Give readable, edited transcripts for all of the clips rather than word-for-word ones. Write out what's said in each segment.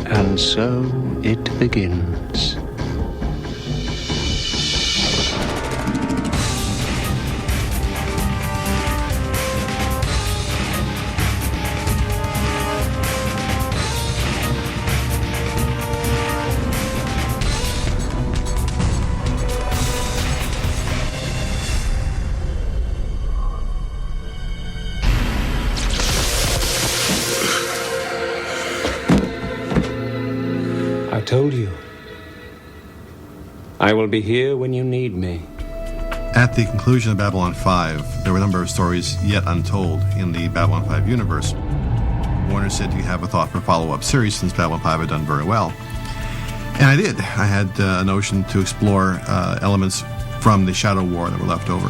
And so it begins. I told you. I will be here when you need me. At the conclusion of Babylon 5, there were a number of stories yet untold in the Babylon 5 universe. Warner said, "Do you have a thought for a follow-up series since Babylon 5 had done very well?" And I did. I had a notion to explore elements from the Shadow War that were left over.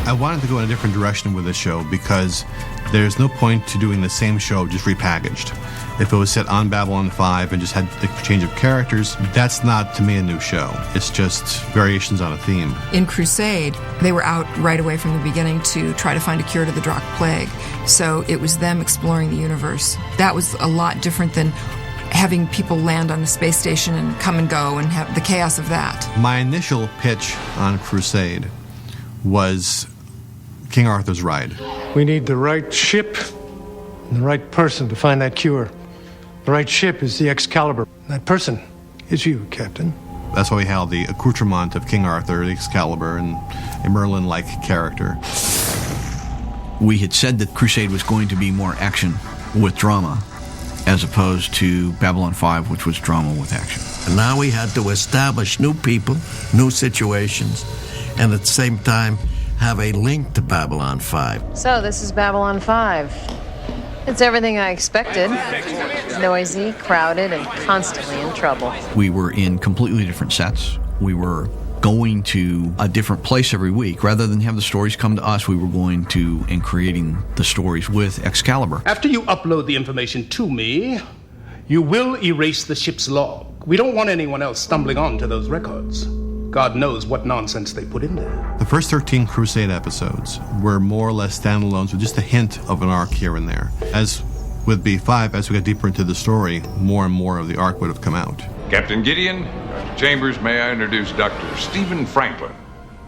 I wanted to go in a different direction with this show because there's no point to doing the same show just repackaged. If it was set on Babylon 5 and just had the change of characters, that's not, to me, a new show. It's just variations on a theme. In Crusade, they were out right away from the beginning to try to find a cure to the Drakh Plague. So it was them exploring the universe. That was a lot different than having people land on the space station and come and go and have the chaos of that. My initial pitch on Crusade was King Arthur's Ride. We need the right ship and the right person to find that cure. The right ship is the Excalibur. That person is you, Captain. That's why we have the accoutrement of King Arthur, the Excalibur, and a Merlin-like character. We had said that Crusade was going to be more action with drama, as opposed to Babylon 5, which was drama with action. And now we had to establish new people, new situations, and at the same time have a link to Babylon 5. So this is Babylon 5. It's everything I expected. Noisy, crowded, and constantly in trouble. We were in completely different sets. We were going to a different place every week. Rather than have the stories come to us, we were going to and creating the stories with Excalibur. After you upload the information to me, you will erase the ship's log. We don't want anyone else stumbling onto those records. God knows what nonsense they put in there. The first 13 Crusade episodes were more or less standalones with just a hint of an arc here and there. As with B5, as we got deeper into the story, more and more of the arc would have come out. Captain Gideon, Dr. Chambers, may I introduce Dr. Stephen Franklin,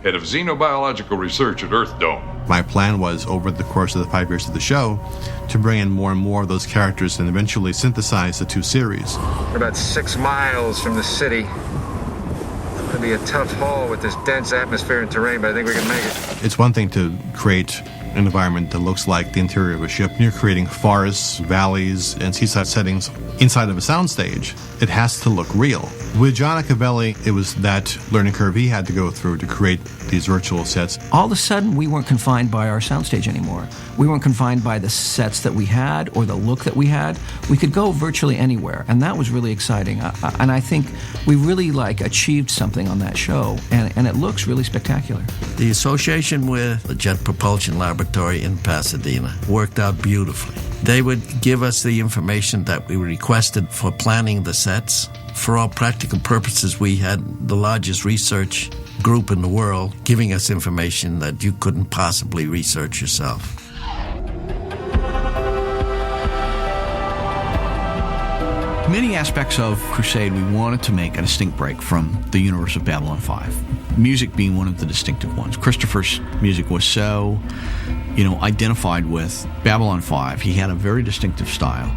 head of xenobiological research at Earth Dome. My plan was, over the course of the 5 years of the show, to bring in more and more of those characters and eventually synthesize the two series. We're about 6 miles from the city. It'll be a tough haul with this dense atmosphere and terrain, but I think we can make it. It's one thing to create an environment that looks like the interior of a ship. You're creating forests, valleys, and seaside settings inside of a soundstage. It has to look real. With John Accavelli, it was that learning curve he had to go through to create these virtual sets. All of a sudden, we weren't confined by our soundstage anymore. We weren't confined by the sets that we had or the look that we had. We could go virtually anywhere, and that was really exciting. And I think we really achieved something on that show, and it looks really spectacular. The association with the Jet Propulsion Laboratory in Pasadena worked out beautifully. They would give us the information that we requested for planning the sets. For all practical purposes, we had the largest research group in the world giving us information that you couldn't possibly research yourself. Many aspects of Crusade we wanted to make a distinct break from the universe of Babylon 5. Music being one of the distinctive ones. Christopher's music was so, identified with Babylon 5. He had a very distinctive style.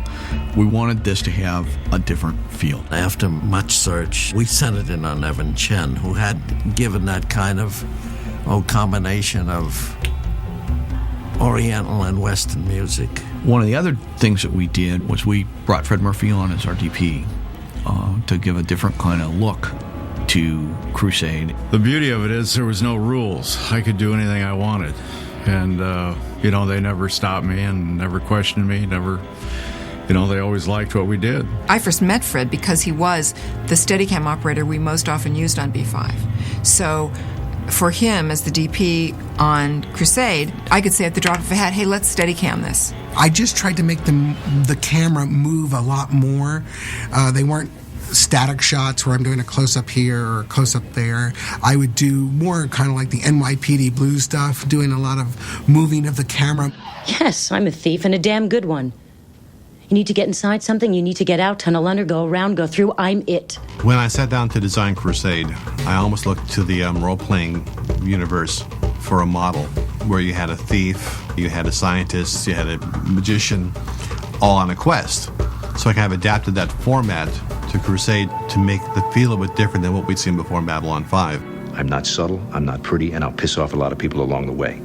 We wanted this to have a different feel. After much search, we sent it in on Evan Chen, who had given that kind of combination of Oriental and Western music. One of the other things that we did was we brought Fred Murphy on as our DP to give a different kind of look to Crusade. The beauty of it is there was no rules. I could do anything I wanted. And, they never stopped me and never questioned me, they always liked what we did. I first met Fred because he was the Steadicam operator we most often used on B5. So for him as the DP on Crusade, I could say at the drop of a hat, hey, let's Steadicam this. I just tried to make the camera move a lot more. They weren't static shots where I'm doing a close-up here or a close-up there. I would do more kind of like the NYPD Blue stuff, doing a lot of moving of the camera. Yes, I'm a thief and a damn good one. You need to get inside something, you need to get out, tunnel under, go around, go through. I'm it. When I sat down to design Crusade, I almost looked to the role-playing universe for a model where you had a thief, you had a scientist, you had a magician, all on a quest. So I kind of adapted that format to Crusade to make the feel a bit different than what we'd seen before in Babylon 5. I'm not subtle, I'm not pretty, and I'll piss off a lot of people along the way.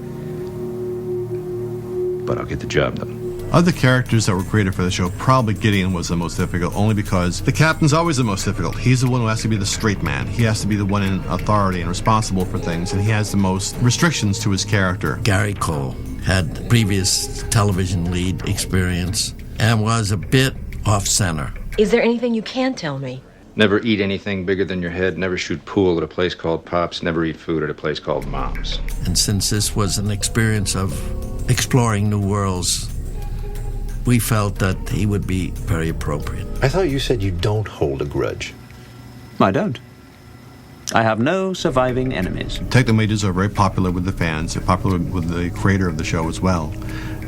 But I'll get the job done. Of the characters that were created for the show, probably Gideon was the most difficult, only because the captain's always the most difficult. He's the one who has to be the straight man. He has to be the one in authority and responsible for things, and he has the most restrictions to his character. Gary Cole had previous television lead experience and was a bit off-center. Is there anything you can tell me? Never eat anything bigger than your head, never shoot pool at a place called Pop's, never eat food at a place called Mom's. And since this was an experience of exploring new worlds, we felt that he would be very appropriate. I thought you said you don't hold a grudge. I don't. I have no surviving enemies. Technomages are very popular with the fans. They're popular with the creator of the show as well.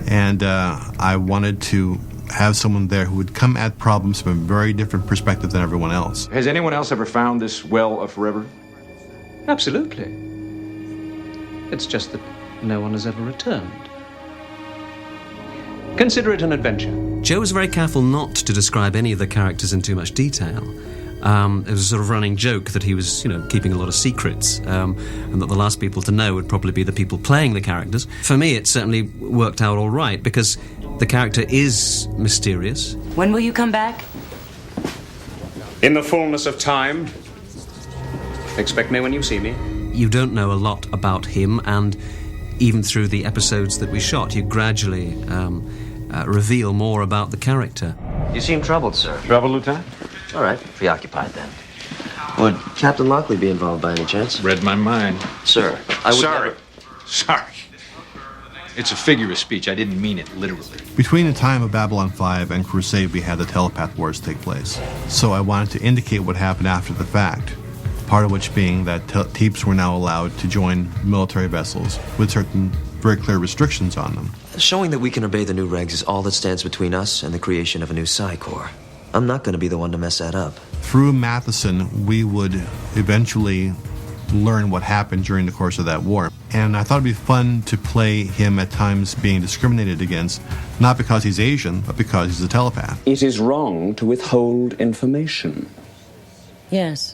And I wanted to have someone there who would come at problems from a very different perspective than everyone else. Has anyone else ever found this well of forever? Absolutely. It's just that no one has ever returned. Consider it an adventure. Joe was very careful not to describe any of the characters in too much detail. It was a sort of running joke that he was, keeping a lot of secrets, and that the last people to know would probably be the people playing the characters. For me, it certainly worked out all right, because the character is mysterious. When will you come back? In the fullness of time. Expect me when you see me. You don't know a lot about him, and even through the episodes that we shot, you gradually reveal more about the character. You seem troubled, sir. Trouble, Lieutenant? All right, preoccupied then. Would Captain Lockley be involved by any chance? Read my mind. Sir, I would Sorry. never... Sorry. It's a figure of speech. I didn't mean it literally. Between the time of Babylon 5 and Crusade, we had the telepath wars take place. So I wanted to indicate what happened after the fact. Part of which being that Teeps were now allowed to join military vessels with certain very clear restrictions on them. Showing that we can obey the new regs is all that stands between us and the creation of a new Psi Corps. I'm not going to be the one to mess that up. Through Matheson, we would eventually learn what happened during the course of that war. And I thought it'd be fun to play him at times being discriminated against, not because he's Asian, but because he's a telepath. It is wrong to withhold information. Yes.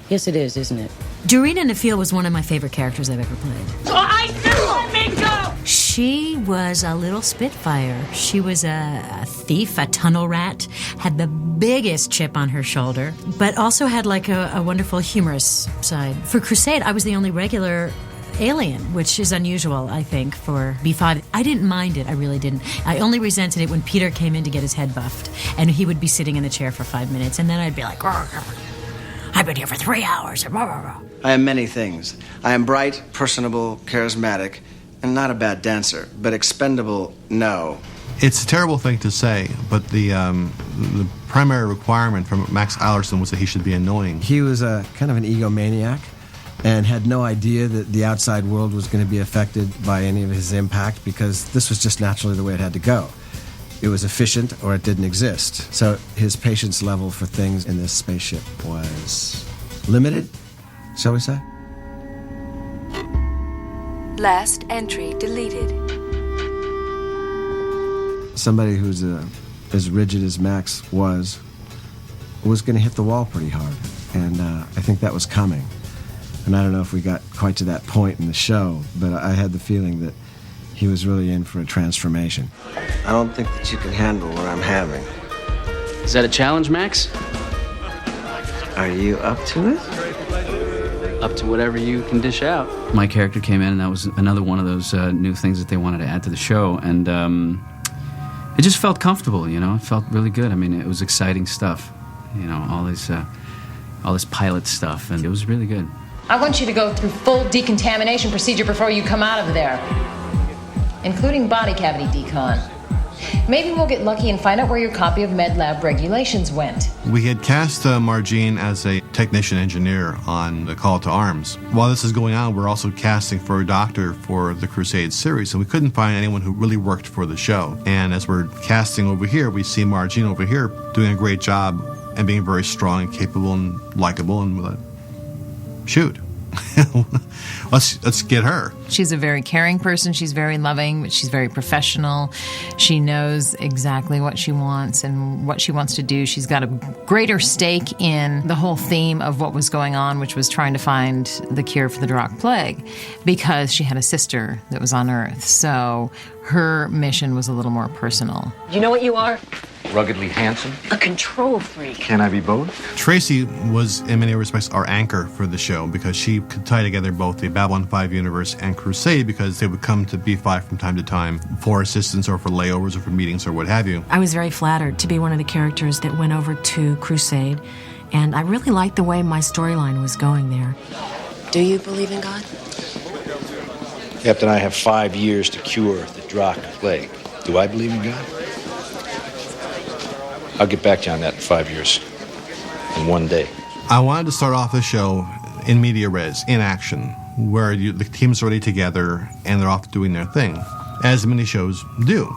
Yes, it is, isn't it? Dorina Nafil was one of my favorite characters I've ever played. Oh, I knew! Let me go! She was a little spitfire. She was a thief, a tunnel rat, had the biggest chip on her shoulder, but also had like a wonderful humorous side. For Crusade, I was the only regular alien, which is unusual, I think, for B5. I didn't mind it. I really didn't. I only resented it when Peter came in to get his head buffed, and he would be sitting in the chair for 5 minutes, and then I'd be like, I've been here for 3 hours. I am many things. I am bright, personable, charismatic, and not a bad dancer, but expendable, no. It's a terrible thing to say, but the primary requirement from Max Allerson was that he should be annoying. He was a kind of an egomaniac and had no idea that the outside world was going to be affected by any of his impact, because this was just naturally the way it had to go. It was efficient or it didn't exist. So his patience level for things in this spaceship was limited, shall we say? Last entry deleted. Somebody who's as rigid as Max was going to hit the wall pretty hard. And I think that was coming. And I don't know if we got quite to that point in the show, but I had the feeling that he was really in for a transformation. I don't think that you can handle what I'm having. Is that a challenge, Max? Are you up to it? Up to whatever you can dish out. My character came in, and that was another one of those new things that they wanted to add to the show, and it just felt comfortable, It felt really good. I mean, it was exciting stuff, all this pilot stuff, and it was really good. I want you to go through full decontamination procedure before you come out of there, including body cavity decon. Maybe we'll get lucky and find out where your copy of MedLab regulations went. We had cast Margene as a technician engineer on the Call to Arms. While this is going on, we're also casting for a doctor for the Crusade series, and we couldn't find anyone who really worked for the show. And as we're casting over here, we see Margene over here doing a great job and being very strong and capable and likable, and we're like, shoot. Let's get her. She's a very caring person. She's very loving, but she's very professional. She knows exactly what she wants and what she wants to do. She's got a greater stake in the whole theme of what was going on, which was trying to find the cure for the Drakh plague, because she had a sister that was on Earth. So her mission was a little more personal. You know what you are? Ruggedly handsome. A control freak. Can I be both? Tracy was, in many respects, our anchor for the show because she could tie together both the Babylon 5 universe and Crusade, because they would come to B5 from time to time for assistance or for layovers or for meetings or what have you. I was very flattered to be one of the characters that went over to Crusade, and I really liked the way my storyline was going there. Do you believe in God? Captain, I have 5 years to cure the Drakh plague. Do I believe in God? I'll get back to you on that in 5 years. In 1 day. I wanted to start off the show in media res, in action, where the team's already together and they're off doing their thing, as many shows do.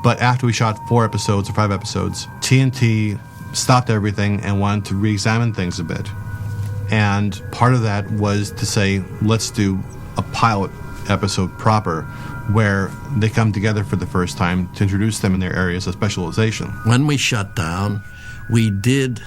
But after we shot 4 episodes or 5 episodes, TNT stopped everything and wanted to re-examine things a bit. And part of that was to say, let's do a pilot episode proper, where they come together for the first time to introduce them in their areas of specialization. When we shut down, we did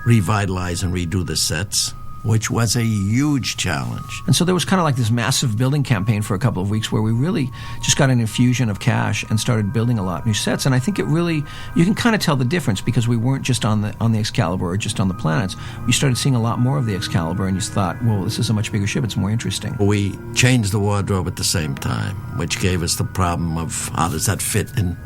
revitalize and redo the sets, which was a huge challenge. And so there was kind of like this massive building campaign for a couple of weeks where we really just got an infusion of cash and started building a lot of new sets. And I think it really, you can kind of tell the difference, because we weren't just on the Excalibur or just on the planets. We started seeing a lot more of the Excalibur, and you thought, well, this is a much bigger ship, it's more interesting. We changed the wardrobe at the same time, which gave us the problem of how does that fit in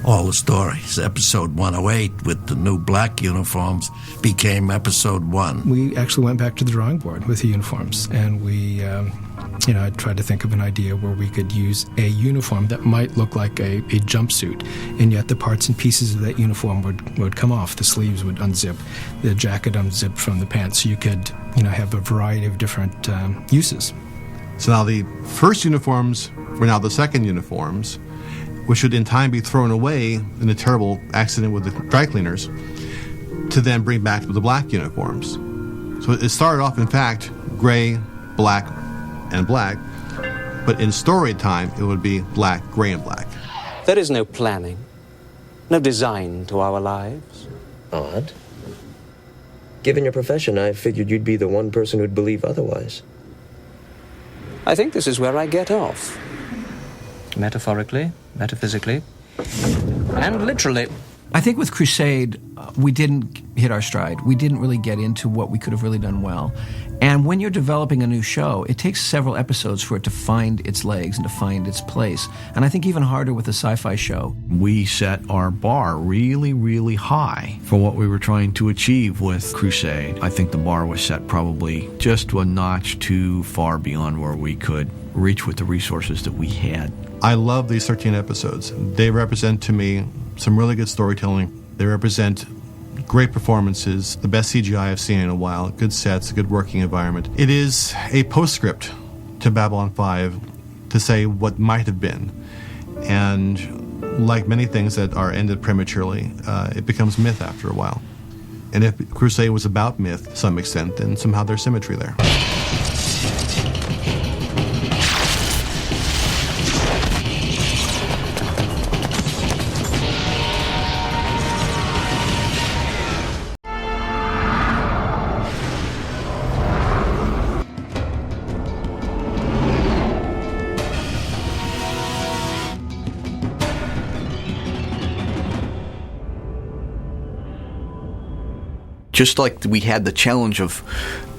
all the stories. Episode 108 with the new black uniforms became episode 1. We actually went back to the drawing board with the uniforms, and we I tried to think of an idea where we could use a uniform that might look like a jumpsuit, and yet the parts and pieces of that uniform would come off. The sleeves would unzip, the jacket unzipped from the pants, so you could have a variety of different uses. So now the first uniforms were now the second uniforms, which would in time be thrown away in a terrible accident with the dry cleaners, to then bring back the black uniforms. So it started off, in fact, gray, black, and black, but in story time, it would be black, gray, and black. There is no planning, no design to our lives. Odd. Given your profession, I figured you'd be the one person who'd believe otherwise. I think this is where I get off. Metaphorically, metaphysically, and literally. I think with Crusade, we didn't hit our stride. We didn't really get into what we could have really done well. And when you're developing a new show, it takes several episodes for it to find its legs and to find its place. And I think even harder with a sci-fi show. We set our bar really, really high for what we were trying to achieve with Crusade. I think the bar was set probably just a notch too far beyond where we could reach with the resources that we had. I love these 13 episodes. They represent to me some really good storytelling. They represent great performances, the best CGI I've seen in a while, good sets, a good working environment. It is a postscript to Babylon 5 to say what might have been. And like many things that are ended prematurely, it becomes myth after a while. And if Crusade was about myth to some extent, then somehow there's symmetry there. Just like we had the challenge of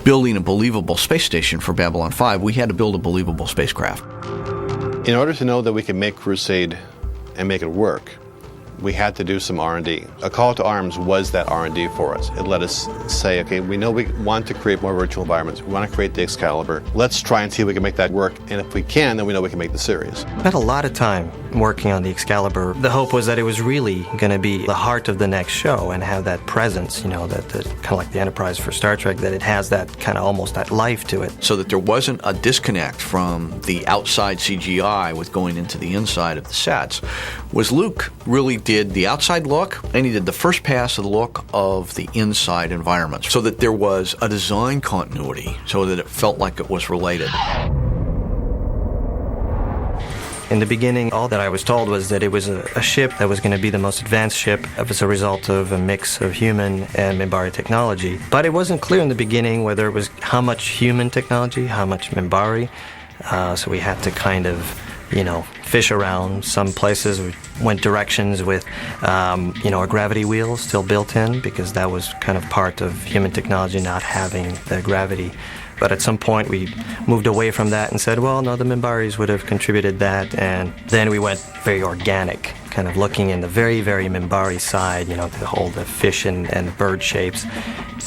building a believable space station for Babylon 5, we had to build a believable spacecraft. In order to know that we could make Crusade and make it work, we had to do some R&D. A call to arms was that R&D for us. It let us say, okay, we know we want to create more virtual environments. We want to create the Excalibur. Let's try and see if we can make that work. And if we can, then we know we can make the series. Spent a lot of time working on the Excalibur. The hope was that it was really going to be the heart of the next show and have that presence, that kind of like the Enterprise for Star Trek, that it has that kind of almost that life to it. So that there wasn't a disconnect from the outside CGI with going into the inside of the sets, was Luke really did the outside look and he did the first pass of the look of the inside environments so that there was a design continuity so that it felt like it was related. In the beginning, all that I was told was that it was a ship that was going to be the most advanced ship as a result of a mix of human and Minbari technology. But it wasn't clear in the beginning whether it was how much human technology, how much Minbari. So we had to kind of, fish around. Some places we went directions with, a gravity wheel still built in because that was kind of part of human technology not having the gravity. But at some point we moved away from that and said, well, no, the Minbaris would have contributed that. And then we went very organic, kind of looking in the very, very Minbari side, the fish and bird shapes.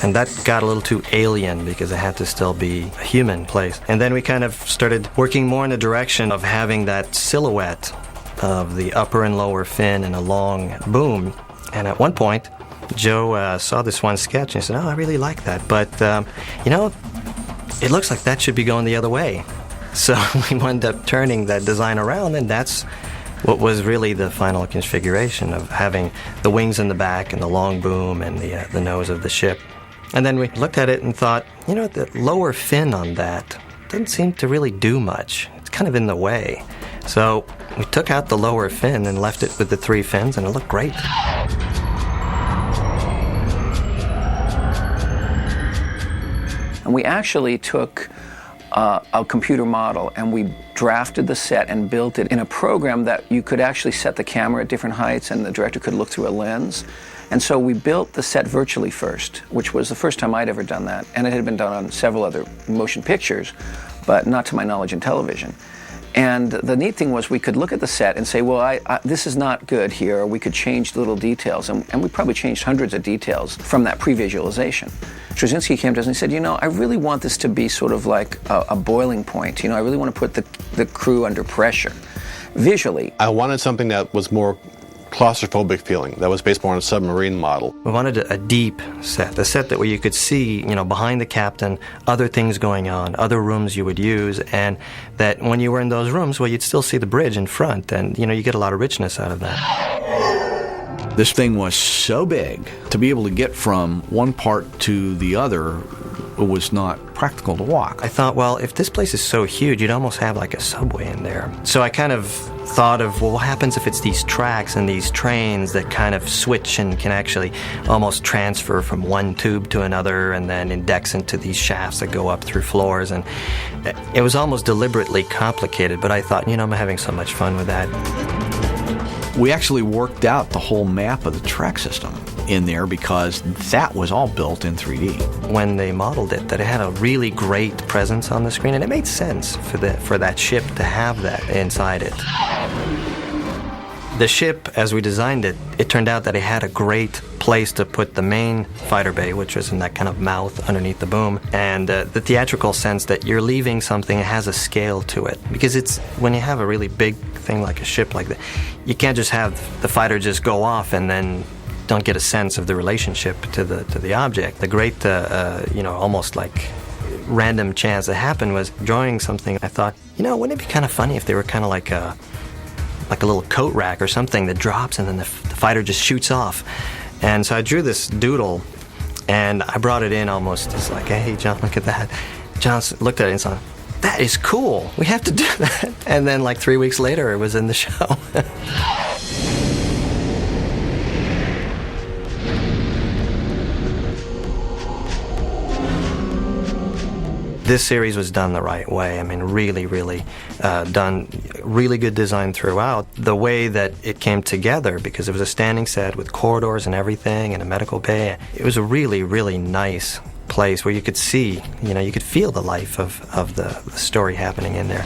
And that got a little too alien because it had to still be a human place. And then we kind of started working more in the direction of having that silhouette of the upper and lower fin and a long boom. And at one point, Joe saw this one sketch and he said, oh, I really like that. But, it looks like that should be going the other way. So we wound up turning that design around, and that's what was really the final configuration of having the wings in the back and the long boom and the nose of the ship. And then we looked at it and thought, the lower fin on that doesn't seem to really do much. It's kind of in the way. So we took out the lower fin and left it with the 3 fins, and it looked great. And we actually took a computer model and we drafted the set and built it in a program that you could actually set the camera at different heights and the director could look through a lens. And so we built the set virtually first, which was the first time I'd ever done that. And it had been done on several other motion pictures, but not to my knowledge in television. And the neat thing was we could look at the set and say, well, this is not good here, or we could change little details. And we probably changed hundreds of details from that pre-visualization. Straczynski came to us and he said, I really want this to be sort of like a boiling point. I really want to put the crew under pressure. Visually, I wanted something that was more claustrophobic feeling, that was based more on a submarine model. We wanted a deep set, a set that where you could see, behind the captain, other things going on, other rooms you would use, and that when you were in those rooms, you'd still see the bridge in front, and, you get a lot of richness out of that. This thing was so big, to be able to get from one part to the other was not practical to walk. I thought, well, if this place is so huge, you'd almost have like a subway in there. So I kind of thought of, well, what happens if it's these tracks and these trains that kind of switch and can actually almost transfer from one tube to another and then index into these shafts that go up through floors. And it was almost deliberately complicated, but I thought, I'm having so much fun with that. We actually worked out the whole map of the track system in there because that was all built in 3D. When they modeled it, that it had a really great presence on the screen, and it made sense for that ship to have that inside it. The ship, as we designed it, it turned out that it had a great place to put the main fighter bay, which was in that kind of mouth underneath the boom, and the theatrical sense that you're leaving something that has a scale to it. Because it's when you have a really big thing like a ship like that, you can't just have the fighter just go off and then don't get a sense of the relationship to the object. The great, almost like random chance that happened was drawing something. I thought, wouldn't it be kind of funny if they were kind of like a little coat rack or something that drops and then the fighter just shoots off. And so I drew this doodle and I brought it in almost as like, hey, John, look at that. John looked at it and said, that is cool. We have to do that. And then like 3 weeks later, it was in the show. This series was done the right way. I mean, really, really done, really good design throughout. The way that it came together, because it was a standing set with corridors and everything and a medical bay. It was a really, really nice place where you could see, you could feel the life of the story happening in there.